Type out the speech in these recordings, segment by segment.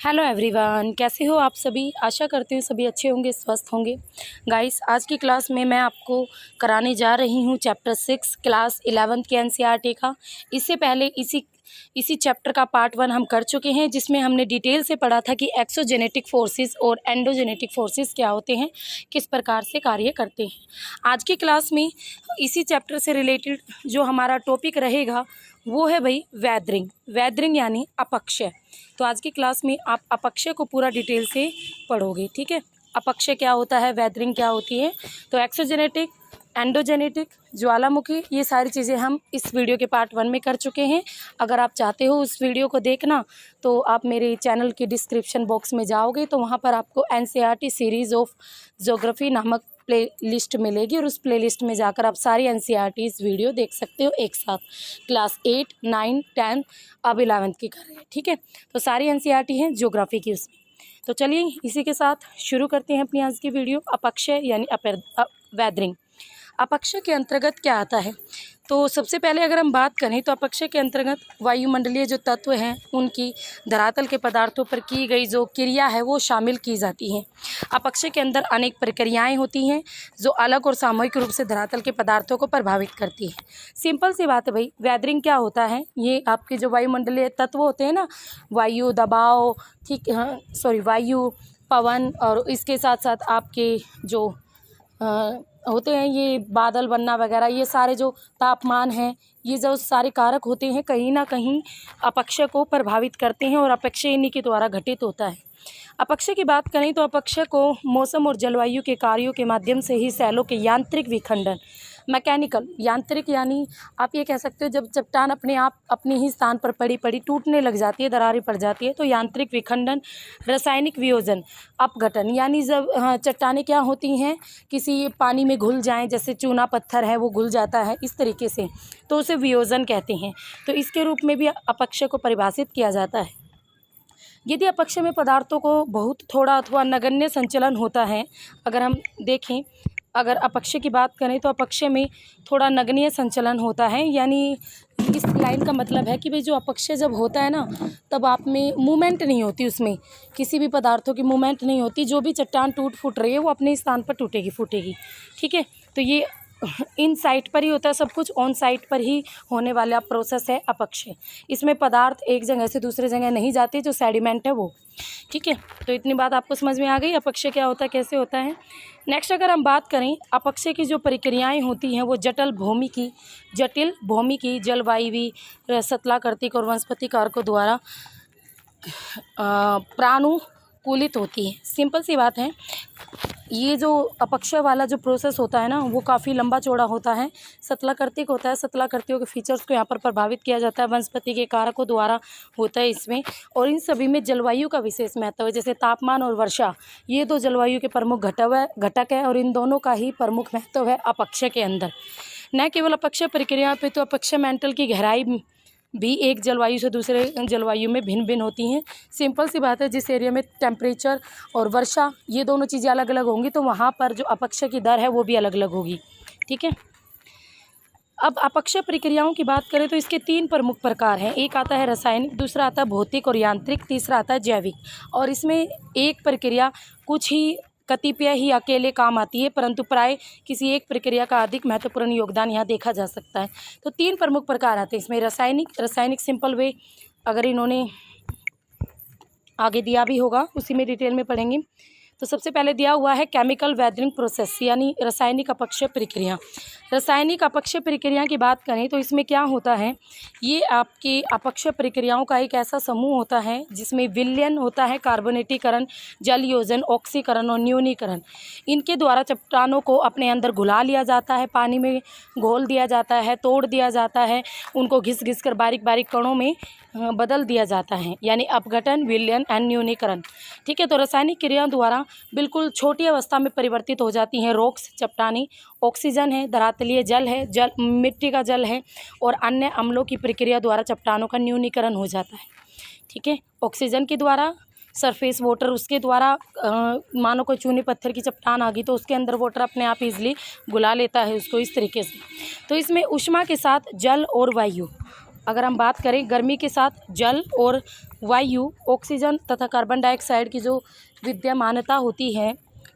Hello everyone, कैसे हो आप सभी। आशा करती हूँ सभी अच्छे होंगे, स्वस्थ होंगे। गाइस, आज की क्लास में मैं आपको कराने जा रही हूँ चैप्टर 6 क्लास 11th के एनसीईआरटी का। इससे पहले इसी चैप्टर का पार्ट 1 हम कर चुके हैं, जिसमें हमने डिटेल से पढ़ा था कि एक्सोजेनेटिक फोर्सेस और एंडोजेनेटिक फोर्सेस क्या होते हैं, किस प्रकार से कार्य करते हैं। आज की क्लास में इसी चैप्टर से रिलेटेड जो हमारा टॉपिक रहेगा वो है भाई वैदरिंग। वैदरिंग यानी अपक्षय। तो आज की क्लास में आप अपक्षय को पूरा डिटेल से पढ़ोगे, ठीक है। अपक्षय क्या होता है, वैदरिंग क्या होती है। तो एक्सोजेनेटिक, एंडोजेनेटिक, ज्वालामुखी, ये सारी चीज़ें हम इस वीडियो के पार्ट 1 में कर चुके हैं। अगर आप चाहते हो उस वीडियो को देखना तो आप मेरे चैनल के डिस्क्रिप्शन बॉक्स में जाओगे तो वहाँ पर आपको एनसीईआरटी सीरीज़ ऑफ ज्योग्राफी नामक प्ले लिस्ट मिलेगी, और उस प्ले लिस्ट में जाकर आप सारी एनसीईआरटी वीडियो देख सकते हो एक साथ। क्लास 8, 9, 10, अब 11th की कर रहे हैं, ठीक है। तो सारी एनसीईआरटी हैं ज्योग्राफी की उसमें। तो चलिए इसी के साथ शुरू करते हैं अपनी आज की वीडियो। अपक्षय यानी वैदरिंग। अपक्षय के अंतर्गत क्या आता है, तो सबसे पहले अगर हम बात करें तो अपक्षय के अंतर्गत वायुमंडलीय जो तत्व हैं उनकी धरातल के पदार्थों पर की गई जो क्रिया है वो शामिल की जाती है। अपक्षय के अंदर अनेक प्रक्रियाएं होती हैं जो अलग और सामूहिक रूप से धरातल के पदार्थों को प्रभावित करती है। सिंपल सी बात है भाई, वैदरिंग क्या होता है, ये आपके जो वायुमंडलीय तत्व होते हैं ना, वायु दबाव, ठीक, हाँ सॉरी, वायु, पवन, और इसके साथ साथ आपके जो होते हैं ये बादल बनना वगैरह, ये सारे जो तापमान हैं, ये जो सारे कारक होते हैं कहीं ना कहीं अपक्षय को प्रभावित करते हैं, और अपक्षय इन्हीं के द्वारा घटित होता है। अपक्षय की बात करें तो अपक्षय को मौसम और जलवायु के कार्यों के माध्यम से ही सैलों के यांत्रिक विखंडन, मैकेनिकल, यांत्रिक यानी आप ये कह सकते हो जब चट्टान अपने आप अपने ही स्थान पर पड़ी टूटने लग जाती है, दरारें पड़ जाती है, तो यांत्रिक विखंडन, रासायनिक वियोजन, अपघटन, यानी जब चट्टानें क्या होती हैं, किसी पानी में घुल जाएं, जैसे चूना पत्थर है वो घुल जाता है इस तरीके से, तो उसे वियोजन कहते हैं। तो इसके रूप में भी अपक्षय को परिभाषित किया जाता है। यदि अपक्षय में पदार्थों को बहुत थोड़ा अथवा नगण्य संचलन होता है, अगर हम देखें, अगर अपक्षय की बात करें तो अपक्षय में थोड़ा नगण्य संचलन होता है, यानी इस लाइन का मतलब है कि भाई जो अपक्षय जब होता है ना, तब आप में मूवमेंट नहीं होती, उसमें किसी भी पदार्थों की मूवमेंट नहीं होती। जो भी चट्टान टूट फूट रही है वो अपने स्थान पर टूटेगी फूटेगी, ठीक है। तो ये इन साइट पर ही होता है सब कुछ, ऑन साइट पर ही होने वाला प्रोसेस है अपक्षय। इसमें पदार्थ एक जगह से दूसरे जगह नहीं जाते, जो सेडिमेंट है वो, ठीक है। तो इतनी बात आपको समझ में आ गई अपक्षय क्या होता है, कैसे होता है। नेक्स्ट अगर हम बात करें अपक्षय की जो प्रक्रियाएं होती हैं वो जटिल भौमिकी, जलवायवीय, सतलाकृतिक और वनस्पति कारकों द्वारा प्रानुकूलित होती है। सिंपल सी बात है, ये जो अपक्षय वाला जो प्रोसेस होता है ना वो काफ़ी लंबा चौड़ा होता है। सतलाकृतिक होता है, सतलाकृतियों के फीचर्स को यहाँ पर प्रभावित किया जाता है, वनस्पति के कारकों द्वारा होता है इसमें, और इन सभी में जलवायु का विशेष महत्व है। जैसे तापमान और वर्षा, ये दो जलवायु के प्रमुख घटक है, और इन दोनों का ही प्रमुख महत्व है अपक्षय के अंदर। न केवल अपक्षय प्रक्रिया पे, तो अपक्षय मेंटल की गहराई भी एक जलवायु से दूसरे जलवायु में भिन्न भिन्न होती हैं। सिंपल सी बात है, जिस एरिया में टेम्परेचर और वर्षा ये दोनों चीज़ें अलग अलग होंगी तो वहाँ पर जो अपक्षय की दर है वो भी अलग अलग होगी, ठीक है। अब अपक्षय प्रक्रियाओं की बात करें तो इसके 3 प्रमुख प्रकार हैं। एक आता है रासायनिक, दूसरा आता है भौतिक और यांत्रिक, तीसरा आता है जैविक। और इसमें एक प्रक्रिया कुछ ही कतिपय ही अकेले काम आती है, परंतु प्राय किसी एक प्रक्रिया का अधिक महत्वपूर्ण योगदान यहाँ देखा जा सकता है। तो 3 प्रमुख प्रकार आते हैं इसमें। रासायनिक सिंपल वे, अगर इन्होंने आगे दिया भी होगा उसी में डिटेल में पढ़ेंगे। तो सबसे पहले दिया हुआ है केमिकल वैदरिंग प्रोसेस, यानी रासायनिक अपक्षय प्रक्रिया। रासायनिक अपक्षय प्रक्रिया की बात करें तो इसमें क्या होता है, ये आपकी अपक्षय प्रक्रियाओं का एक ऐसा समूह होता है जिसमें विलयन होता है, कार्बोनेटीकरण, जल योजन, ऑक्सीकरण और न्यूनीकरण। इनके द्वारा चट्टानों को अपने अंदर घुला लिया जाता है, पानी में घोल दिया जाता है, तोड़ दिया जाता है, उनको घिस कर बारीक बारीक कणों में बदल दिया जाता है, यानी अपघटन, विलयन एंड न्यूनीकरण, ठीक है। तो रासायनिक क्रिया द्वारा बिल्कुल छोटी अवस्था में परिवर्तित हो जाती हैं रॉक्स, चट्टानी, ऑक्सीजन है, धरातलीय जल है, मिट्टी का जल है, और अन्य अम्लों की प्रक्रिया द्वारा चट्टानों का न्यूनीकरण हो जाता है, ठीक है। ऑक्सीजन के द्वारा, सरफेस वाटर, उसके द्वारा मानो कोई चूने पत्थर की चट्टान आ गई तो उसके अंदर वाटर अपने आप इजली घुला लेता है उसको, इस तरीके से। तो इसमें ऊष्मा के साथ जल और वायु, अगर हम बात करें गर्मी के साथ जल और वायु, ऑक्सीजन तथा कार्बन डाइऑक्साइड की जो विद्यमानता होती है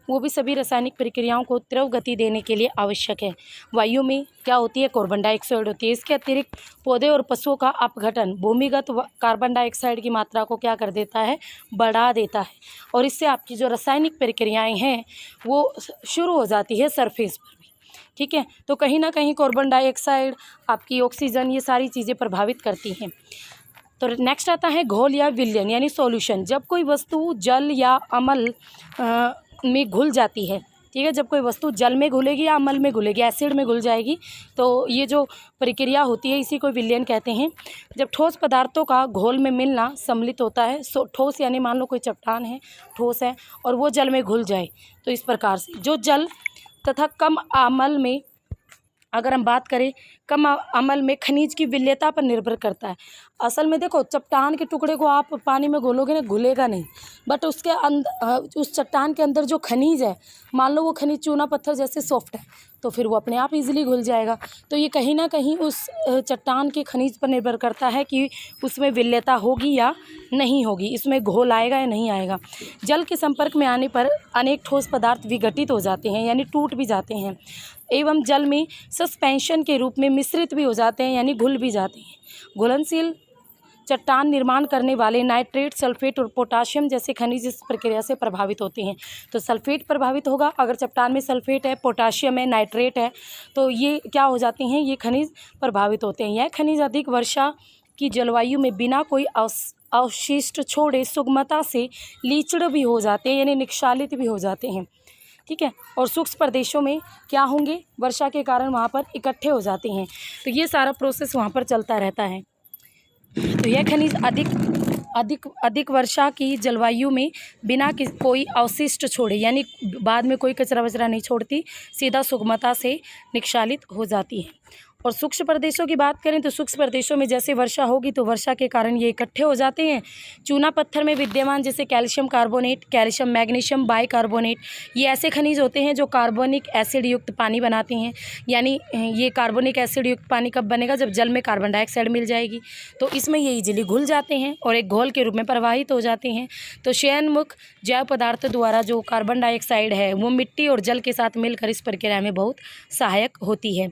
वो भी सभी रासायनिक प्रक्रियाओं को तीव्र गति देने के लिए आवश्यक है। वायु में क्या होती है? कार्बन डाइऑक्साइड होती है। इसके अतिरिक्त पौधे और पशुओं का अपघटन भूमिगत कार्बन डाइऑक्साइड की मात्रा को क्या कर देता है? बढ़ा देता है, और इससे आपकी जो रासायनिक प्रक्रियाएं हैं वो शुरू हो जाती है सरफेस पर भी। ठीक है, तो कहीं ना कहीं कार्बन डाइऑक्साइड, आपकी ऑक्सीजन, ये सारी चीज़ें प्रभावित करती हैं। तो नेक्स्ट आता है घोल या विलयन यानी सॉल्यूशन। जब कोई वस्तु जल या अम्ल में घुल जाती है, ठीक है, जब कोई वस्तु जल में घुलेगी या अम्ल में घुलेगी, एसिड में घुल जाएगी, तो ये जो प्रक्रिया होती है इसी को विलयन कहते हैं। जब ठोस पदार्थों का घोल में मिलना सम्मिलित होता है, ठोस यानी मान लो कोई चट्टान है, ठोस है, और वो जल में घुल जाए, तो इस प्रकार से जो जल तथा कम अम्ल में, अगर हम बात करें कम अम्ल में, खनिज की विलयता पर निर्भर करता है। असल में देखो, चट्टान के टुकड़े को आप पानी में घोलोगे ना, घुलेगा नहीं, बट उसके अंदर, उस चट्टान के अंदर जो खनिज है, मान लो वो खनिज चूना पत्थर जैसे सॉफ्ट है, तो फिर वो अपने आप इजीली घुल जाएगा। तो ये कहीं ना कहीं उस चट्टान के खनिज पर निर्भर करता है कि उसमें विलयता होगी या नहीं होगी, इसमें घोल आएगा या नहीं आएगा। जल के संपर्क में आने पर अनेक ठोस पदार्थ विघटित हो जाते हैं, यानी टूट भी जाते हैं, एवं जल में सस्पेंशन के रूप में मिश्रित भी हो जाते हैं, यानी घुल भी जाते हैं। घुलनशील चट्टान निर्माण करने वाले नाइट्रेट, सल्फेट और पोटाशियम जैसे खनिज इस प्रक्रिया से प्रभावित होते हैं। तो सल्फेट प्रभावित होगा, अगर चट्टान में सल्फेट है, पोटाशियम है, नाइट्रेट है, तो ये क्या हो जाते हैं? ये खनिज प्रभावित होते हैं। यह खनिज अधिक वर्षा की जलवायु में बिना कोई अवशिष्ट छोड़े सुगमता से लीचड़ भी हो जाते हैं, यानी निक्षालित भी हो जाते हैं। ठीक है, और सूक्ष्म प्रदेशों में क्या होंगे? वर्षा के कारण वहाँ पर इकट्ठे हो जाते हैं। तो ये सारा प्रोसेस वहाँ पर चलता रहता है। तो यह खनिज अधिक वर्षा की जलवायु में बिना कोई अवशिष्ट छोड़े, यानी बाद में कोई कचरा वचरा नहीं छोड़ती, सीधा सुगमता से निक्षालित हो जाती है। और सूक्ष्म प्रदेशों की बात करें तो सूक्ष्म प्रदेशों में जैसे वर्षा होगी तो वर्षा के कारण ये इकट्ठे हो जाते हैं। चूना पत्थर में विद्यमान जैसे calcium carbonate, calcium magnesium bicarbonate, ये ऐसे खनिज होते हैं जो कार्बोनिक एसिड युक्त पानी बनाते हैं। यानी ये कार्बोनिक एसिड युक्त पानी कब बनेगा? जब जल में कार्बन डाइऑक्साइड मिल जाएगी, तो इसमें ये इजीली घुल जाते हैं और एक घोल के रूप में प्रवाहित हो जाते हैं। तो शयनमुख जैव पदार्थ द्वारा जो कार्बन डाइऑक्साइड है वो मिट्टी और जल के साथ मिलकर इस प्रक्रिया में बहुत सहायक होती है।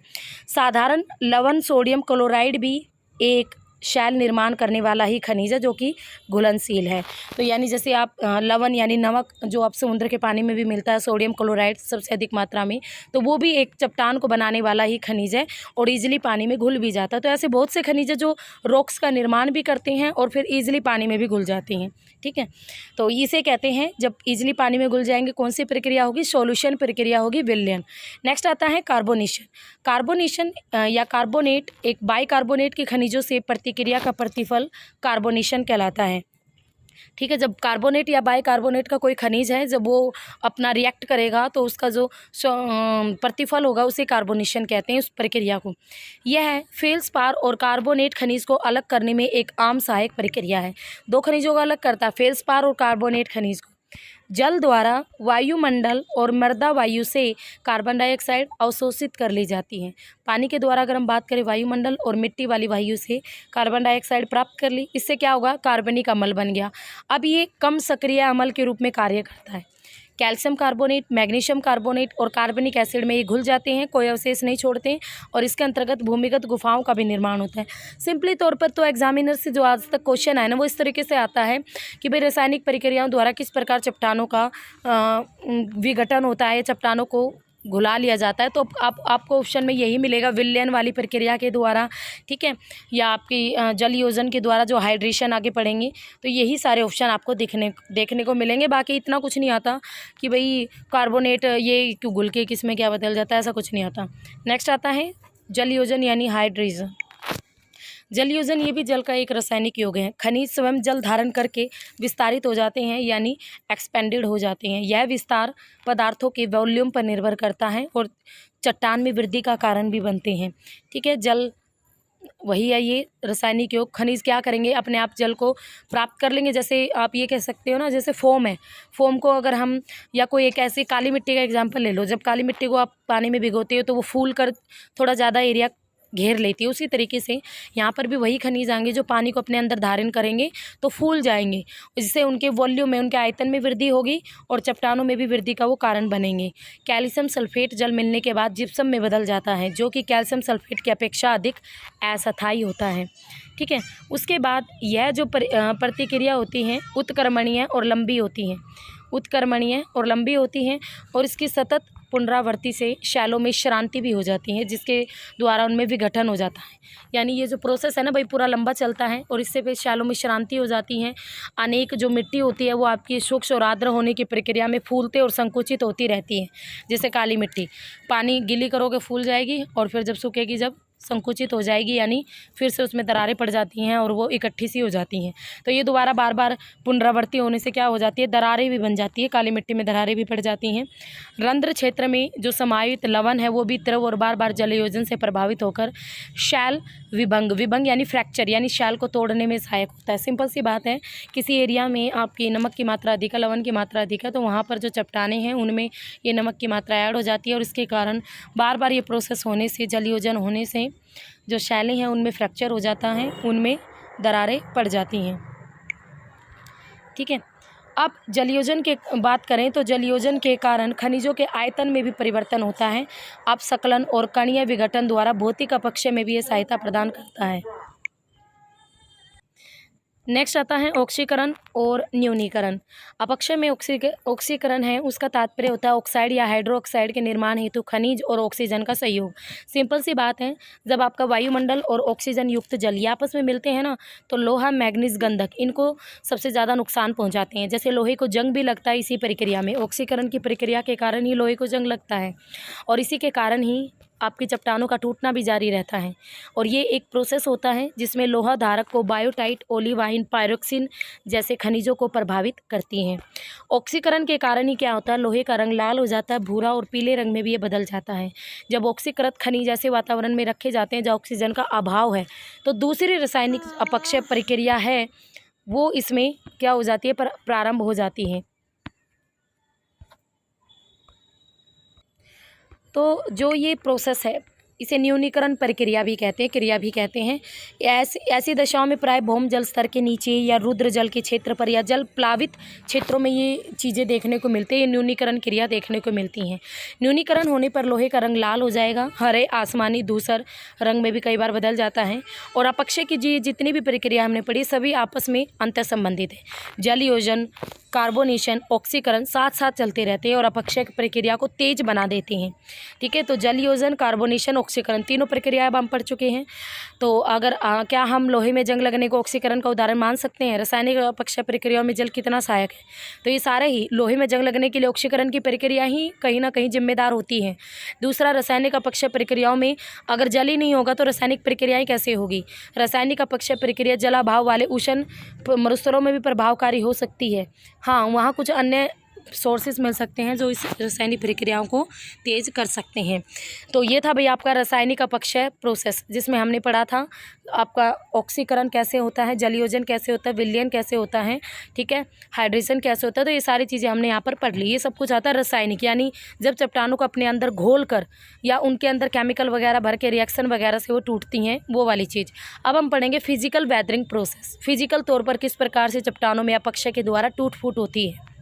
साधारण लवण सोडियम क्लोराइड भी एक शैल निर्माण करने वाला ही खनिज है जो कि घुलनशील है। तो यानी जैसे आप लवण यानी नमक जो आप समुद्र के पानी में भी मिलता है, सोडियम क्लोराइड सबसे अधिक मात्रा में, तो वो भी एक चट्टान को बनाने वाला ही खनिज है और ईजिली पानी में घुल भी जाता है। तो ऐसे बहुत से खनिज है जो रॉक्स का निर्माण भी करते हैं और फिर ईजिली पानी में भी घुल जाते हैं। ठीक है, तो इसे कहते हैं जब ईजिली पानी में घुल जाएंगे कौन सी प्रक्रिया होगी? सॉल्यूशन प्रक्रिया होगी, विलयन। नेक्स्ट आता है कार्बोनेशन। कार्बोनेशन या कार्बोनेट एक बाइकार्बोनेट के खनिजों से प्रतिक्रिया का प्रतिफल कार्बोनेशन कहलाता है। ठीक है, जब कार्बोनेट या बाइकार्बोनेट का कोई खनिज है, जब वो अपना रिएक्ट करेगा तो उसका जो प्रतिफल होगा उसे कार्बोनेशन कहते हैं, उस प्रक्रिया को। यह फेल्सपार और कार्बोनेट खनिज को अलग करने में एक आम सहायक प्रक्रिया है। दो खनिजों को अलग करता है, फेल्सपार और कार्बोनेट खनिज को। जल द्वारा वायुमंडल और मृदा वायु से कार्बन डाइऑक्साइड अवशोषित कर ली जाती है। पानी के द्वारा अगर हम बात करें वायुमंडल और मिट्टी वाली वायु से कार्बन डाइऑक्साइड प्राप्त कर ली, इससे क्या होगा? कार्बनिक अम्ल बन गया। अब ये कम सक्रिय अम्ल के रूप में कार्य करता है। कैल्शियम कार्बोनेट, मैग्नीशियम कार्बोनेट और कार्बनिक एसिड में ये घुल जाते हैं, कोई अवशेष नहीं छोड़ते हैं और इसके अंतर्गत भूमिगत गुफाओं का भी निर्माण होता है। सिंपली तौर पर तो एग्जामिनर से जो आज तक क्वेश्चन आया ना वो इस तरीके से आता है कि भाई रासायनिक प्रक्रियाओं द्वारा किस प्रकार चट्टानों का विघटन होता है, चट्टानों को घुला लिया जाता है। तो आपको ऑप्शन में यही मिलेगा, विलयन वाली प्रक्रिया के द्वारा, ठीक है, या आपकी जल योजन के द्वारा जो हाइड्रेशन आगे पढ़ेंगे, तो यही सारे ऑप्शन आपको देखने को मिलेंगे। बाकी इतना कुछ नहीं आता कि भाई कार्बोनेट ये क्यों घुल के किस में क्या बदल जाता है, ऐसा कुछ नहीं आता। नेक्स्ट आता है जल योजन यानी हाइड्रेशन। जल योजन ये भी जल का एक रासायनिक योग है। खनिज स्वयं जल धारण करके विस्तारित हो जाते हैं, यानी एक्सपेंडेड हो जाते हैं। यह विस्तार पदार्थों के वॉल्यूम पर निर्भर करता है और चट्टान में वृद्धि का कारण भी बनते हैं। ठीक है, जल वही है ये रासायनिक योग। खनिज क्या करेंगे? अपने आप जल को प्राप्त कर लेंगे। जैसे आप ये कह सकते हो ना, जैसे फोम है, फोम को अगर हम या कोई एक ऐसी काली मिट्टी का एग्जांपल ले लो, जब काली मिट्टी को आप पानी में भिगोते हो तो वो फूल कर थोड़ा ज़्यादा एरिया घेर लेती है। उसी तरीके से यहाँ पर भी वही खनिज आएंगे जो पानी को अपने अंदर धारण करेंगे तो फूल जाएंगे, जिससे उनके वॉल्यूम में, उनके आयतन में वृद्धि होगी और चट्टानों में भी वृद्धि का वो कारण बनेंगे। कैल्शियम सल्फेट जल मिलने के बाद जिप्सम में बदल जाता है, जो कि कैल्शियम सल्फेट की अपेक्षा अधिक अस्थायी होता है। ठीक है, उसके बाद यह जो प्रतिक्रिया होती हैं उत्क्रमणीय और लंबी होती हैं, उत्क्रमणीय और लंबी होती हैं, और इसकी सतत पुनरावृत्ति से शैलों में श्रांति भी हो जाती है, जिसके द्वारा उनमें विघटन हो जाता है। यानी ये जो प्रोसेस है ना भाई पूरा लंबा चलता है, और इससे फिर शैलों में श्रांति हो जाती है। अनेक जो मिट्टी होती है वो आपकी सूक्ष्म और आर्द्र होने की प्रक्रिया में फूलते और संकुचित होती रहती है। जैसे काली मिट्टी, पानी गिली करोगे फूल जाएगी, और फिर जब सूखेगी जब संकुचित हो जाएगी, यानी फिर से उसमें दरारें पड़ जाती हैं और वो इकट्ठी सी हो जाती हैं। तो ये दोबारा बार बार पुनरावृत्ति होने से क्या हो जाती है, दरारें भी बन जाती है, काली मिट्टी में दरारें भी पड़ जाती हैं। रंध्र क्षेत्र में जो समाहित लवण है वो भी द्रव और बार बार जलयोजन से प्रभावित होकर शैल विभंग, विभंग यानी फ्रैक्चर, यानी शैल को तोड़ने में सहायक होता है। सिंपल सी बात है, किसी एरिया में आपकी नमक की मात्रा अधिक है, लवण की मात्रा अधिक है, तो वहाँ पर जो चट्टानें हैं उनमें ये नमक की मात्रा ऐड हो जाती है, और इसके कारण बार बार ये प्रोसेस होने से, जलयोजन होने से जो शैलें हैं उनमें फ्रैक्चर हो जाता है, उनमें दरारें पड़ जाती हैं। ठीक है, अब जलयोजन के बात करें तो जलयोजन के कारण खनिजों के आयतन में भी परिवर्तन होता है। अपसकलन और कणीय विघटन द्वारा भौतिक अपक्षय में भी ये सहायता प्रदान करता है। नेक्स्ट आता है ऑक्सीकरण और न्यूनीकरण। अपक्षय में ऑक्सीकरण है, उसका तात्पर्य होता है ऑक्साइड या हाइड्रोक्साइड के निर्माण हेतु खनिज और ऑक्सीजन का सहयोग। सिंपल सी बात है, जब आपका वायुमंडल और ऑक्सीजन युक्त जल ये आपस में मिलते हैं ना, तो लोहा, मैग्नीज, गंधक इनको सबसे ज़्यादा नुकसान पहुँचाते हैं। जैसे लोहे को जंग भी लगता है इसी प्रक्रिया में, ऑक्सीकरण की प्रक्रिया के कारण ही लोहे को जंग लगता है, और इसी के कारण ही आपकी चट्टानों का टूटना भी जारी रहता है। और ये एक प्रोसेस होता है जिसमें लोहा धारक को बायोटाइट, ओलिवाइन, पायरोक्सिन जैसे खनिजों को प्रभावित करती हैं। ऑक्सीकरण के कारण ही क्या होता है, लोहे का रंग लाल हो जाता है, भूरा और पीले रंग में भी ये बदल जाता है। जब ऑक्सीकृत खनिज ऐसे वातावरण में रखे जाते हैं जहाँ ऑक्सीजन का अभाव है, तो दूसरी रासायनिक अपक्षय प्रक्रिया है वो इसमें क्या हो जाती है, प्रारंभ हो जाती है। तो जो ये प्रोसेस है इसे न्यूनीकरण प्रक्रिया भी कहते हैं, क्रिया भी कहते हैं। ऐसी दशाओं में प्राय भौम जल स्तर के नीचे या रुद्र जल के क्षेत्र पर या जल प्लावित क्षेत्रों में ये चीज़ें देखने को मिलती है, ये न्यूनीकरण क्रिया देखने को मिलती हैं। न्यूनीकरण होने पर लोहे का रंग लाल हो जाएगा, हरे, आसमानी, धूसर रंग में भी कई बार बदल जाता है। और अपक्षय की जितनी भी प्रक्रिया हमने पढ़ी सभी आपस में अंतर संबंधित है। जलयोजन, कार्बोनेशन, ऑक्सीकरण साथ साथ चलते रहते हैं और अपक्षय प्रक्रिया को तेज बना देते हैं। ठीक है, तो जलयोजन, कार्बोनेशन, ऑक्सीकरण तीनों प्रक्रिया अब हम पढ़ चुके हैं। तो अगर क्या हम लोहे में जंग लगने को ऑक्सीकरण का उदाहरण मान सकते हैं? रासायनिक अपक्षय प्रक्रियाओं में जल कितना सहायक है, तो ये सारे ही लोहे में जंग लगने के लिए ऑक्सीकरण की प्रक्रिया ही कहीं ना कहीं जिम्मेदार होती है। दूसरा, रासायनिक अपक्षय प्रक्रियाओं में अगर जल ही नहीं होगा तो रासायनिक प्रक्रियाएं कैसे होगी? रासायनिक अपक्षय प्रक्रिया जलाभाव वाले उष्ण मरुस्थलों में भी प्रभावकारी हो सकती है। हाँ, वहाँ कुछ अन्य सोर्सेज मिल सकते हैं जो इस रासायनिक प्रक्रियाओं को तेज़ कर सकते हैं। तो ये था भाई आपका रासायनिक अपक्षय प्रोसेस, जिसमें हमने पढ़ा था आपका ऑक्सीकरण कैसे होता है, जलयोजन कैसे होता है, विलयन कैसे होता है, ठीक है, हाइड्रेशन कैसे होता है। तो ये सारी चीज़ें हमने यहाँ पर पढ़ ली। ये सब कुछ आता है रासायनिक, यानी जब चट्टानों को अपने अंदर घोल कर या उनके अंदर केमिकल वगैरह भर के रिएक्शन वगैरह से वो टूटती हैं, वो वाली चीज़। अब हम पढ़ेंगे फिजिकल वेदरिंग प्रोसेस। फिजिकल तौर पर किस प्रकार से चट्टानों में अपक्षय के द्वारा टूट फूट होती है।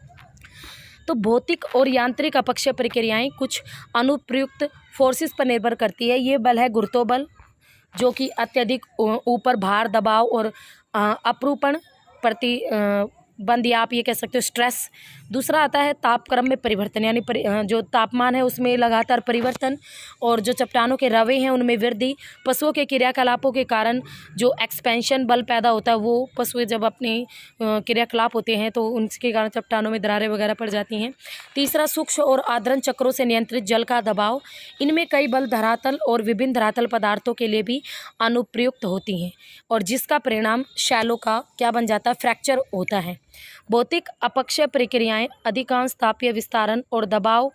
तो भौतिक और यांत्रिक अपक्षय प्रक्रियाएं कुछ अनुप्रयुक्त फोर्सेस पर निर्भर करती है। ये बल है गुरुत्व, जो कि अत्यधिक ऊपर भार, दबाव और अपरूपण बंद, या आप ये कह सकते हो स्ट्रेस। दूसरा आता है तापक्रम में परिवर्तन, यानी जो तापमान है उसमें लगातार परिवर्तन, और जो चट्टानों के रवे हैं उनमें वृद्धि। पशुओं के क्रियाकलापों के कारण जो एक्सपेंशन बल पैदा होता है, वो पशु जब अपने क्रियाकलाप होते हैं तो उनके कारण चट्टानों में दरारें वगैरह पड़ जाती हैं। तीसरा, सूक्ष्म और आर्द्रन चक्रों से नियंत्रित जल का दबाव। इनमें कई बल धरातल और विभिन्न धरातल पदार्थों के लिए भी अनुप्रयुक्त होती हैं, और जिसका परिणाम शैलों का क्या बन जाता है, फ्रैक्चर होता है। भौतिक अपक्षय प्रक्रियाएं अधिकांश तापीय विस्तारण और दबाव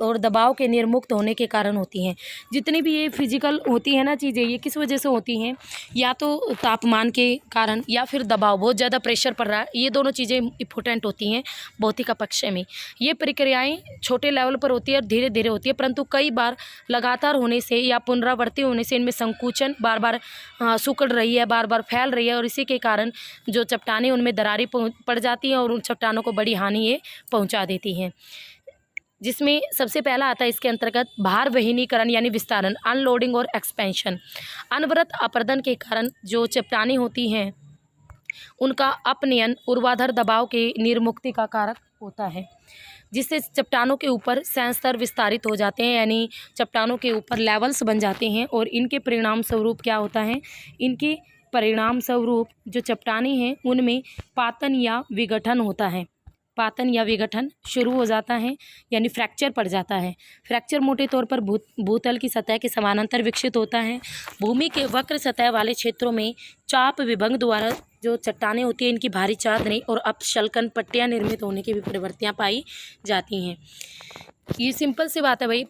और दबाव के निर्मुक्त होने के कारण होती हैं। जितनी भी ये फिजिकल होती है ना चीज़ें, ये किस वजह से होती हैं, या तो तापमान के कारण या फिर दबाव, बहुत ज़्यादा प्रेशर पड़ रहा है, ये दोनों चीज़ें इंपॉर्टेंट होती हैं भौतिक का पक्ष में। ये प्रक्रियाएं छोटे लेवल पर होती है और धीरे धीरे होती है, परंतु कई बार लगातार होने से या पुनरावृत्ति होने से इनमें संकुचन बार बार सिकुड़ रही है, बार बार फैल रही है, और इसी के कारण जो चट्टानें उनमें दरारें पड़ जाती हैं और उन चट्टानों को बड़ी हानि ये पहुंचा देती हैं। जिसमें सबसे पहला आता है इसके अंतर्गत भार वहीनीकरण यानी विस्तारण, अनलोडिंग और एक्सपेंशन। अनवरत अपर्दन के कारण जो चट्टानें होती हैं उनका अपनयन ऊर्ध्वाधर दबाव के निर्मुक्ति का कारक होता है, जिससे चट्टानों के ऊपर संस्तर विस्तारित हो जाते हैं, यानी चट्टानों के ऊपर लेवल्स बन जाते हैं, और इनके परिणाम स्वरूप क्या होता है, इनके परिणाम स्वरूप जो चट्टानें हैं उनमें पातन या विघटन होता है, पातन या विघटन शुरू हो जाता है, यानी फ्रैक्चर पड़ जाता है। फ्रैक्चर मोटे तौर पर भूतल की सतह के समानांतर विकसित होता है। भूमि के वक्र सतह वाले क्षेत्रों में चाप विभंग द्वारा जो चट्टानें होती हैं इनकी भारी चादरें और अपशल्कन पट्टियाँ निर्मित होने की भी प्रवृत्तियाँ पाई जाती हैं। ये सिंपल सी बात है भाई।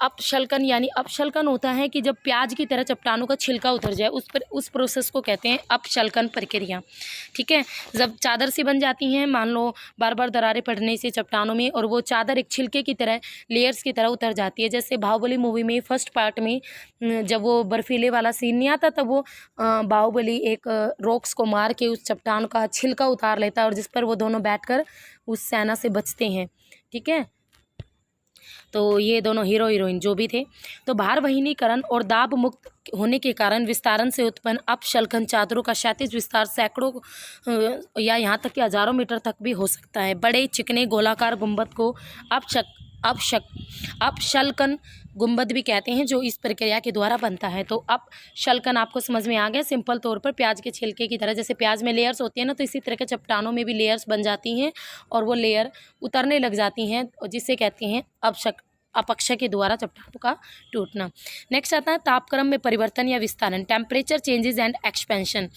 अपशल्कन यानी अपशल्कन होता है कि जब प्याज की तरह चट्टानों का छिलका उतर जाए, उस प्रोसेस को कहते हैं अपशल्कन प्रक्रिया। ठीक है, जब चादर सी बन जाती हैं, मान लो बार बार दरारें पड़ने से चट्टानों में, और वो चादर एक छिलके की तरह, लेयर्स की तरह उतर जाती है। जैसे बाहुबली मूवी में फर्स्ट पार्ट में जब वो बर्फीले वाला सीन नहीं आता, तब वो बाहुबली एक रॉक्स को मार के उस चट्टान का छिलका उतार लेता है, और जिस पर वो दोनों बैठकर उस सेना से बचते हैं। ठीक है, तो ये दोनों हीरो हीरोइन जो भी थे। तो भार वहीनीकरण और दाब मुक्त होने के कारण विस्तारण से उत्पन्न अपशल्कन चादरों का क्षैतिज विस्तार सैकड़ों या यहाँ तक कि हजारों मीटर तक भी हो सकता है। बड़े चिकने गोलाकार गुंबद को अपशल्कन गुंबद भी कहते हैं, जो इस प्रक्रिया के द्वारा बनता है। तो अपशल्कन आपको समझ में आ गया। सिंपल तौर पर प्याज के छिलके की तरह, जैसे प्याज में लेयर्स होती है ना, तो इसी तरह के चट्टानों में भी लेयर्स बन जाती हैं और वो लेयर उतरने लग जाती हैं, जिसे कहते हैं अपक्षय के द्वारा चट्टानों का टूटना। नेक्स्ट आता है तापक्रम में परिवर्तन या विस्तारण, टेम्परेचर चेंजेस एंड एक्सपेंशन।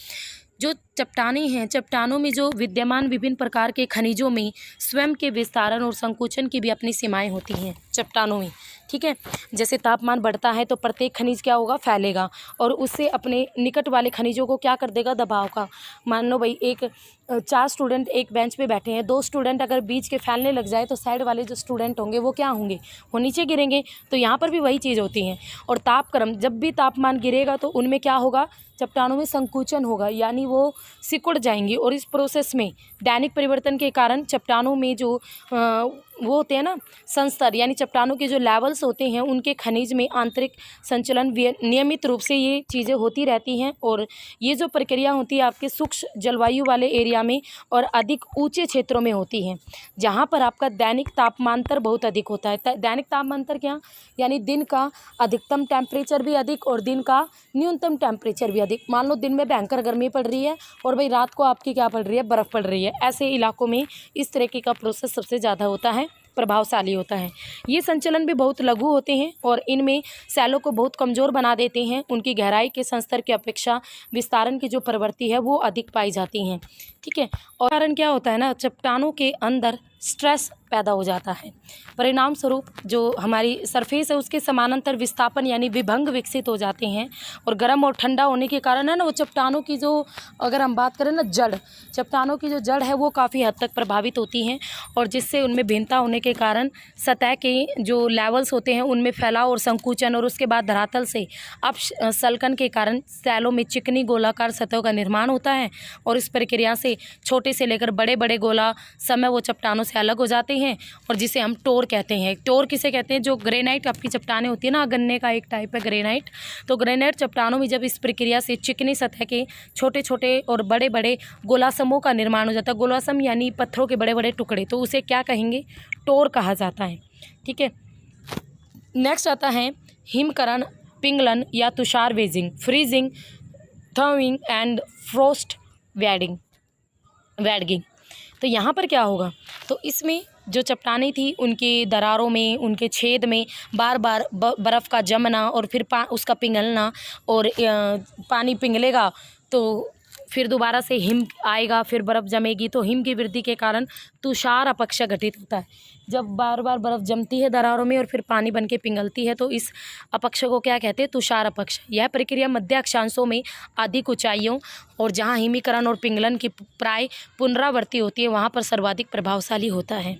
जो चट्टानें हैं, चट्टानों में जो विद्यमान विभिन्न प्रकार के खनिजों में स्वयं के विस्तारण और संकुचन की भी अपनी सीमाएं होती हैं चट्टानों में। ठीक है, जैसे तापमान बढ़ता है तो प्रत्येक खनिज क्या होगा, फैलेगा, और उससे अपने निकट वाले खनिजों को क्या कर देगा, दबाव का। मान लो भाई 4 स्टूडेंट एक बेंच पे बैठे हैं, 2 स्टूडेंट अगर बीच के फैलने लग जाए तो साइड वाले जो स्टूडेंट होंगे वो क्या होंगे, वो नीचे गिरेंगे। तो यहाँ पर भी वही चीज़ होती है। और तापक्रम, जब भी तापमान गिरेगा तो उनमें क्या होगा, चट्टानों में संकुचन होगा, यानी वो सिकुड़ जाएंगी। और इस प्रोसेस में दैनिक परिवर्तन के कारण चट्टानों में जो वो होते हैं ना संस्तर, यानी चट्टानों के जो लेवल्स होते हैं उनके खनिज में आंतरिक संचलन नियमित रूप से ये चीज़ें होती रहती हैं। और ये जो प्रक्रिया होती है आपके सूक्ष्म जलवायु वाले एरिया में और अधिक ऊंचे क्षेत्रों में होती हैं, जहाँ पर आपका दैनिक तापमांतर बहुत अधिक होता है। दैनिक तापमांतर क्या, यानी दिन का अधिकतम टेम्परेचर भी अधिक और दिन का न्यूनतम टेम्परेचर भी अधिक। मान लो दिन में भयंकर गर्मी पड़ रही है और भाई रात को आपकी क्या पड़ रही है, बर्फ़ पड़ रही है। ऐसे इलाकों में इस तरीके का प्रोसेस सबसे ज़्यादा होता है, प्रभावशाली होता है। ये संचलन भी बहुत लघु होते हैं और इनमें सेलों को बहुत कमज़ोर बना देते हैं। उनकी गहराई के संस्तर की अपेक्षा विस्तारण की जो प्रवृत्ति है वो अधिक पाई जाती हैं। ठीक है, और कारण क्या होता है ना, चट्टानों के अंदर स्ट्रेस पैदा हो जाता है। परिणाम स्वरूप जो हमारी सरफेस है उसके समानांतर विस्थापन यानी विभंग विकसित हो जाते हैं। और गर्म और ठंडा होने के कारण है ना, वो चट्टानों की जो, अगर हम बात करें ना जड़, चट्टानों की जो जड़ है वो काफ़ी हद तक प्रभावित होती हैं, और जिससे उनमें भिन्नता होने के कारण सतह के जो लेवल्स होते हैं उनमें फैलाव और संकुचन, और उसके बाद धरातल से अपशल्कन के कारण सैलों में चिकनी गोलाकार सतहों का निर्माण होता है। और इस प्रक्रिया से छोटे से लेकर बड़े बड़े गोला समय वो चट्टानों से अलग हो जाते हैं, और जिसे हम टोर कहते हैं। टोर किसे कहते हैं, जो ग्रेनाइट आपकी चट्टानें होती है ना, गन्ने का एक टाइप है ग्रेनाइट, तो ग्रेनाइट चट्टानों में जब इस प्रक्रिया से चिकनी सतह के छोटे छोटे और बड़े बड़े गोलासमों का निर्माण हो जाता है, गोलासम यानी पत्थरों के बड़े बड़े टुकड़े, तो उसे क्या कहेंगे, टोर कहा जाता है। ठीक है, नेक्स्ट आता है हिमकरण, पिंगलन या तुषार wedging, freezing, thawing and frost wedging. तो यहाँ पर क्या होगा, तो इसमें जो चट्टानें थी उनकी दरारों में, उनके छेद में बार बार बर्फ़ का जमना और फिर उसका पिघलना, और पानी पिघलेगा तो फिर दोबारा से हिम आएगा, फिर बर्फ़ जमेगी, तो हिम की वृद्धि के कारण तुषार अपक्ष घटित होता है। जब बार बार बर्फ़ जमती है दरारों में और फिर पानी बन के पिघलती है, तो इस अपक्ष को क्या कहते हैं? तुषार अपक्ष। यह प्रक्रिया मध्य अक्षांशों में अधिक ऊंचाइयों और जहां हिमीकरण और पिंगलन की प्राय पुनरावृत्ति होती है वहां पर सर्वाधिक प्रभावशाली होता है।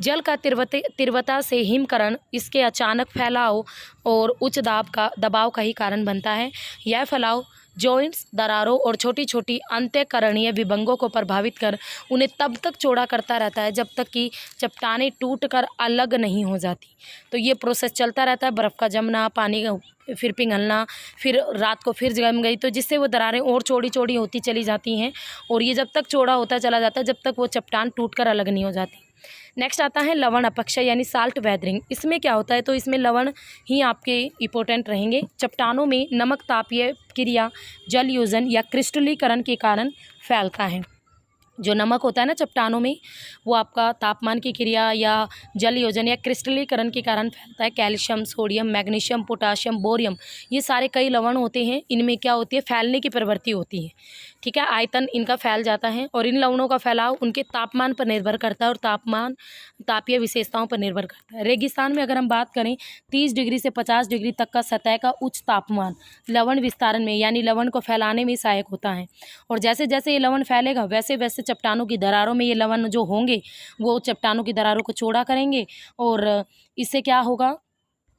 जल का तीव्रता से हिमकरण इसके अचानक फैलाव और उच्च दबाव का ही कारण बनता है। यह फैलाव जॉइंट्स, दरारों और छोटी छोटी अंत्यकरणीय विभंगों को प्रभावित कर उन्हें तब तक चौड़ा करता रहता है जब तक कि चट्टानें टूट कर अलग नहीं हो जाती। तो ये प्रोसेस चलता रहता है, बर्फ़ का जमना, पानी का फिर पिघलना, फिर रात को फिर जम गई, तो जिससे वो दरारें और चौड़ी चौड़ी होती चली जाती हैं और ये जब तक चौड़ा होता चला जाता है जब तक वो चट्टान टूट कर अलग नहीं हो जाती। नेक्स्ट आता है लवण अपक्ष यानी साल्ट वेदरिंग। इसमें क्या होता है? तो इसमें लवण ही आपके इंपॉर्टेंट रहेंगे। चट्टानों में नमक तापीय क्रिया, जल योजन या क्रिस्टलीकरण के कारण फैलता है। जो नमक होता है ना चट्टानों में, वो आपका तापमान की क्रिया या जल योजन या क्रिस्टलीकरण के कारण फैलता है। Calcium, sodium, magnesium, potassium, bohrium, ये सारे कई लवण होते हैं। इनमें क्या होती है? फैलने की प्रवृत्ति होती है। ठीक है, आयतन इनका फैल जाता है और इन लवणों का फैलाव उनके तापमान पर निर्भर करता है और तापीय विशेषताओं पर निर्भर करता है। रेगिस्तान में अगर हम बात करें 30 डिग्री से 50 डिग्री तक का सतह का उच्च तापमान लवण विस्तारण में यानी लवण को फैलाने में सहायक होता है। और जैसे जैसे ये लवण फैलेगा वैसे वैसे चट्टानों की दरारों में ये लवण जो होंगे वो चट्टानों की दरारों को चौड़ा करेंगे और इससे क्या होगा?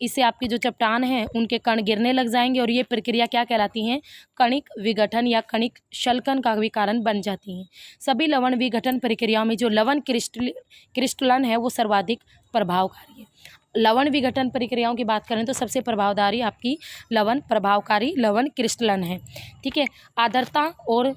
इससे आपकी जो चट्टान है उनके कण गिरने लग जाएंगे और ये प्रक्रिया क्या कहलाती हैं? कणिक विघटन या कणिक शल्कन का भी कारण बन जाती हैं। सभी लवण विघटन प्रक्रियाओं में जो लवण क्रिस्टलन है वो सर्वाधिक प्रभावकारी है। लवण विघटन प्रक्रियाओं की बात करें तो सबसे प्रभावकारी आपकी प्रभावकारी लवण क्रिस्टलन है। ठीक है, आर्द्रता और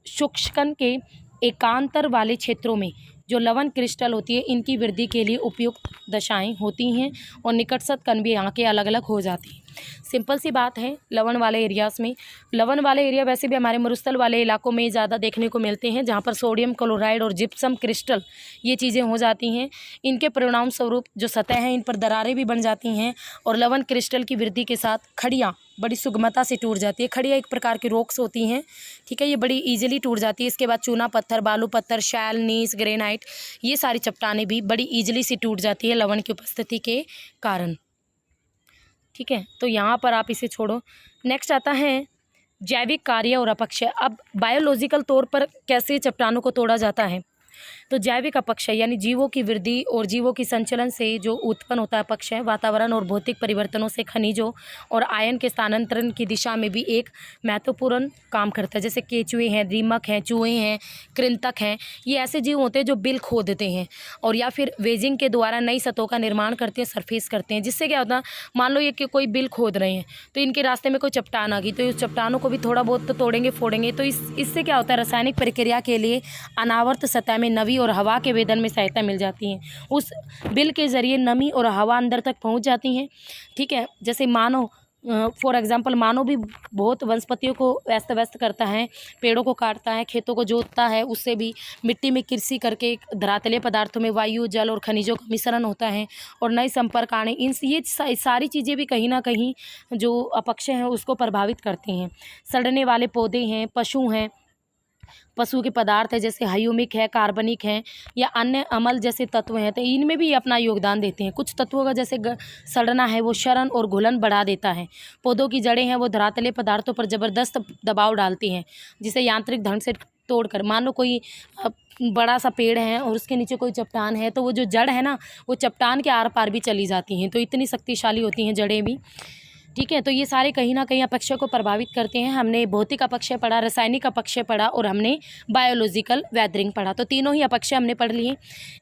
शुष्कन के एकांतर वाले क्षेत्रों में जो लवण क्रिस्टल होती है इनकी वृद्धि के लिए उपयुक्त दशाएं होती हैं और निकटस्थ कण भी यहाँ के अलग अलग हो जाती हैं। सिंपल सी बात है, लवण वाले एरियाज़ में, लवण वाले एरिया वैसे भी हमारे मरुस्थल वाले इलाकों में ज़्यादा देखने को मिलते हैं जहाँ पर सोडियम क्लोराइड और जिप्सम क्रिस्टल ये चीज़ें हो जाती हैं। इनके परिणाम स्वरूप जो सतह हैं इन पर दरारें भी बन जाती हैं और लवण क्रिस्टल की वृद्धि के साथ खड़ियाँ बड़ी सुगमता से टूट जाती है। खड़ियाँ एक प्रकार की रॉक्स होती हैं। ठीक है, ये बड़ी ईजिली टूट जाती है। इसके बाद चूना पत्थर, बालू पत्थर, शैल, नीस, ग्रेनाइट, ये सारी चट्टानें भी बड़ी ईजिली सी टूट जाती है लवण की उपस्थिति के कारण। ठीक है, तो यहाँ पर आप इसे छोड़ो। नेक्स्ट आता है जैविक कार्य और अपक्ष। अब बायोलॉजिकल तौर पर कैसे चट्टानों को तोड़ा जाता है? तो जैविक अपक्ष यानी जीवों की वृद्धि और जीवों की संचलन से जो उत्पन्न होता है अपक्ष है, वातावरण और भौतिक परिवर्तनों से खनिजों और आयन के स्थानांतरण की दिशा में भी एक महत्वपूर्ण काम करता है। जैसे केंचुए हैं, दीमक हैं, चूहे हैं, कृंतक हैं, ये ऐसे जीव होते हैं जो बिल खोदते हैं और या फिर वेजिंग के द्वारा नई सतहों का निर्माण करते हैं, सरफेस करते हैं। जिससे क्या होता है, मान लो ये कि कोई बिल खोद रहे हैं तो इनके रास्ते में कोई चट्टान आ गई तो इस चट्टानों को भी थोड़ा बहुत तो तोड़ेंगे, फोड़ेंगे। तो इससे क्या होता है, रासायनिक प्रक्रिया के लिए अनावर्त सतह में नमी और हवा के वेदन में सहायता मिल जाती है। उस बिल के ज़रिए नमी और हवा अंदर तक पहुंच जाती हैं। ठीक है, जैसे मानव फॉर एग्जांपल मानव भी बहुत वनस्पतियों को अस्त व्यस्त करता है, पेड़ों को काटता है, खेतों को जोतता है, उससे भी मिट्टी में कृषि करके धरातलीय पदार्थों में वायु, जल और खनिजों का मिश्रण होता है और नए संपर्क आने, ये सारी चीज़ें भी कहीं ना कहीं जो अपक्ष हैं उसको प्रभावित करती हैं। सड़ने वाले पौधे हैं, पशु के पदार्थ है जैसे ह्यूमिक है, कार्बनिक है या अन्य अम्ल जैसे तत्व हैं, तो इनमें भी अपना योगदान देते हैं। कुछ तत्वों का जैसे सड़ना है वो क्षरण और घुलन बढ़ा देता है। पौधों की जड़ें हैं वो धरातलीय पदार्थों पर ज़बरदस्त दबाव डालती हैं, जिसे यांत्रिक ढंग से तोड़कर, मान लो कोई बड़ा सा पेड़ है और उसके नीचे कोई चट्टान है तो वो जो जड़ है ना वो चट्टान के आर पार भी चली जाती हैं, तो इतनी शक्तिशाली होती हैं जड़ें भी। ठीक है, तो ये सारे कहीं ना कहीं अपक्ष को प्रभावित करते हैं। हमने भौतिक अपक्ष पढ़ा, रासायनिक अपक्ष पढ़ा और हमने बायोलॉजिकल वेदरिंग पढ़ा, तो तीनों ही अपक्ष हमने पढ़ लिए।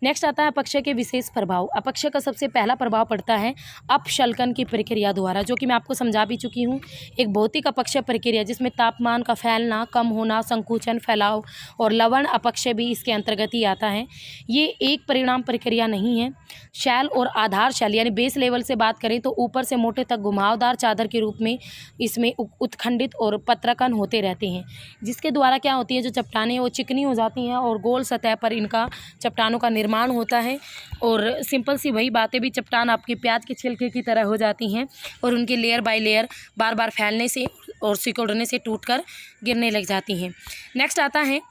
नेक्स्ट आता है अपक्ष के विशेष प्रभाव। अपक्ष का सबसे पहला प्रभाव पड़ता है अपशल्कन की प्रक्रिया द्वारा, जो कि मैं आपको समझा भी चुकी हूँ। एक भौतिक अपक्ष प्रक्रिया जिसमें तापमान का फैलना, कम होना, संकुचन, फैलाव और लवण अपक्ष भी इसके अंतर्गत ही आता है। ये एक परिणाम प्रक्रिया नहीं है। शैल और आधार शैल यानी बेस लेवल से बात करें तो ऊपर से मोटे तक घुमावदार चादर के रूप में इसमें उत्खंडित और पत्रकन होते रहते हैं, जिसके द्वारा क्या होती है, जो चट्टानें वो चिकनी हो जाती हैं और गोल सतह पर इनका चट्टानों का निर्माण होता है। और सिंपल सी वही बातें भी, चट्टान आपके प्याज के छिलके की तरह हो जाती हैं और उनकी लेयर बाय लेयर बार बार फैलने से और सिकुड़ने से टूटकर गिरने लग जाती हैं। नेक्स्ट आता है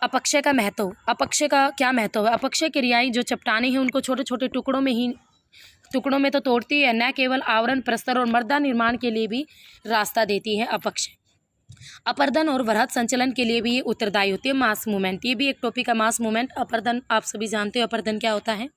अपक्षय का महत्व। अपक्षय का क्या महत्व है? अपक्षय क्रियाएं जो चट्टानें हैं उनको छोटे छोटे टुकड़ों में तो तोड़ती है, न केवल आवरण, प्रस्तर और मृदा निर्माण के लिए भी रास्ता देती है अपक्षय। अपर्दन और वृहत संचलन के लिए भी ये उत्तरदायी होती है। मास मूवमेंट, ये भी एक टॉपिक है, मास मूवमेंट। अपर्दन आप सभी जानते हो, अपर्दन क्या होता है?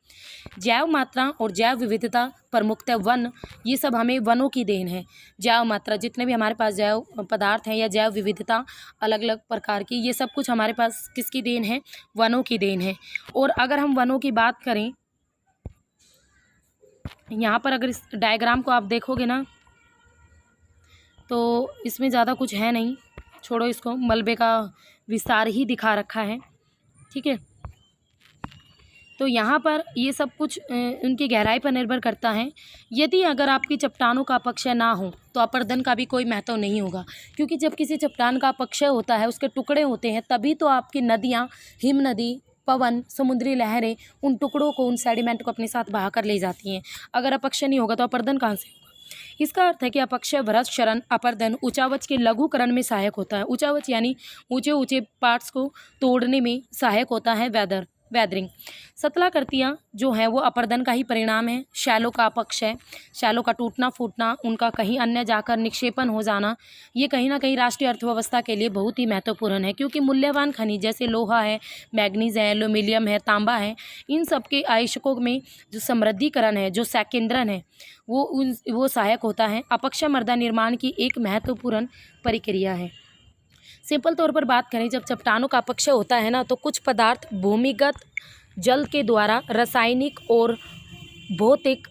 जैव मात्रा और जैव विविधता, प्रमुखतः वन, ये सब हमें वनों की देन है। जैव मात्रा, जितने भी हमारे पास जैव पदार्थ हैं या जैव विविधता अलग अलग प्रकार की, ये सब कुछ हमारे पास किसकी देन है? वनों की देन है। और अगर हम वनों की बात करें, यहाँ पर अगर इस डायग्राम को आप देखोगे ना तो इसमें ज़्यादा कुछ है नहीं, छोड़ो इसको, मलबे का विस्तार ही दिखा रखा है, ठीक है। तो यहाँ पर ये सब कुछ उनकी गहराई पर निर्भर करता है। यदि अगर आपकी चट्टानों का अपक्षय ना हो तो अपर्दन का भी कोई महत्व नहीं होगा, क्योंकि जब किसी चट्टान का अपक्षय होता है, उसके टुकड़े होते हैं, तभी तो आपकी नदियाँ, हिम नदी, पवन, समुद्री लहरें उन टुकड़ों को, उन सेडिमेंट को अपने साथ बहा कर ले जाती हैं। अगर अपक्षय नहीं होगा तो अपर्दन कहाँ से होगा? इसका अर्थ है कि अपक्षय, वृहत क्षरण, अपर्दन ऊंचावच के लघुकरण में सहायक होता है। ऊंचावच यानी ऊंचे ऊंचे पार्ट्स को तोड़ने में सहायक होता है वेदरिंग। सतलाकृतियाँ जो हैं वो अपर्दन का ही परिणाम है। शैलों का अपक्षय, शैलों का टूटना फूटना, उनका कहीं अन्य जाकर निक्षेपण हो जाना, ये कहीं ना कहीं राष्ट्रीय अर्थव्यवस्था के लिए बहुत ही महत्वपूर्ण है, क्योंकि मूल्यवान खनिज जैसे लोहा है, मैग्नीज है, एल्यूमिनियम है, तांबा है, इन सब के आयस्कों में जो समृद्धिकरण है, जो सैकेंद्रन है, वो सहायक होता है। अपक्षय मृदा निर्माण की एक महत्वपूर्ण प्रक्रिया है। सिंपल तौर पर बात करें, जब चट्टानों का अपक्षय होता है ना, तो कुछ पदार्थ भूमिगत जल के द्वारा रासायनिक और भौतिक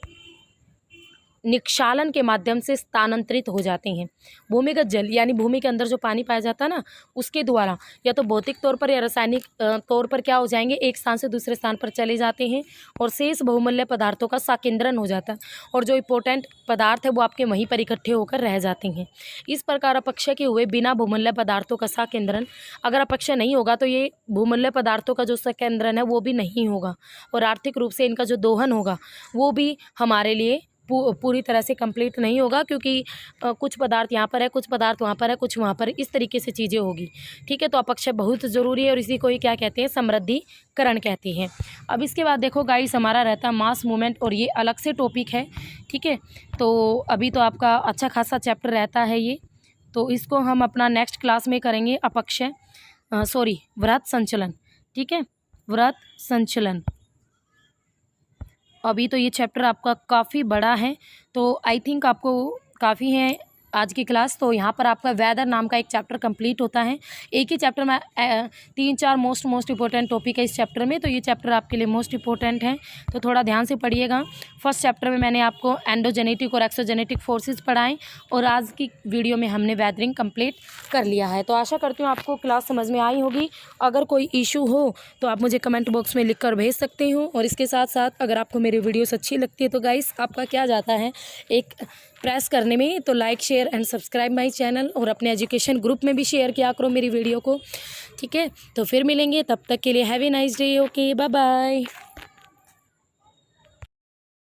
निक्षालन के माध्यम से स्थानांतरित हो जाते हैं। भूमिगत जल यानी भूमि के अंदर जो पानी पाया जाता है ना, उसके द्वारा या तो भौतिक तौर पर या रासायनिक तौर पर क्या हो जाएंगे, एक स्थान से दूसरे स्थान पर चले जाते हैं और शेष बहुमूल्य पदार्थों का साकेंद्रन हो जाता है और जो इंपॉर्टेंट पदार्थ है वो आपके वहीं पर इकट्ठे होकर रह जाते हैं। इस प्रकार अपक्षय के हुए बिना बहुमूल्य पदार्थों का साकेंद्रन, अगर अपक्षय नहीं होगा तो ये भूमूल्य पदार्थों का जो साकेंद्रन है वो भी नहीं होगा और आर्थिक रूप से इनका जो दोहन होगा वो भी हमारे लिए पूरी तरह से कंप्लीट नहीं होगा, क्योंकि कुछ पदार्थ यहाँ पर है, कुछ पदार्थ वहाँ पर है, कुछ वहाँ पर, इस तरीके से चीज़ें होगी, ठीक है। तो अपक्षय बहुत ज़रूरी है और इसी को ही क्या कहते हैं? समृद्धिकरण कहते हैं। अब इसके बाद देखो गाइस, हमारा रहता है मास मूवमेंट और ये अलग से टॉपिक है, ठीक है। तो अभी तो आपका अच्छा खासा चैप्टर रहता है ये, तो इसको हम अपना नेक्स्ट क्लास में करेंगे। अपक्षय वृहत संचलन, ठीक है, वृहत संचलन। अभी तो ये चैप्टर आपका काफ़ी बड़ा है, तो आई थिंक आपको काफ़ी है आज की क्लास। तो यहाँ पर आपका वेदर नाम का एक चैप्टर कंप्लीट होता है। एक ही चैप्टर में 3-4 मोस्ट इंपॉर्टेंट टॉपिक है इस चैप्टर में, तो ये चैप्टर आपके लिए मोस्ट इंपॉर्टेंट है, तो थोड़ा ध्यान से पढ़िएगा। फर्स्ट चैप्टर में मैंने आपको एंडोजेनेटिक और एक्सोजेनेटिक फोर्सेस पढ़ाएं और आज की वीडियो में हमने वेदरिंग कंप्लीट कर लिया है। तो आशा करती हूँ आपको क्लास समझ में आई होगी। अगर कोई इशू हो तो आप मुझे कमेंट बॉक्स में लिख कर भेज सकते हो और इसके साथ साथ अगर आपको मेरी वीडियोस अच्छी लगती है तो गाइस आपका क्या जाता है एक प्रेस करने में, तो like share and subscribe my channel और अपने एजुकेशन ग्रुप में भी शेयर किया करो मेरी वीडियो को, ठीक है। तो फिर मिलेंगे, तब तक के लिए have a nice day, okay, bye bye.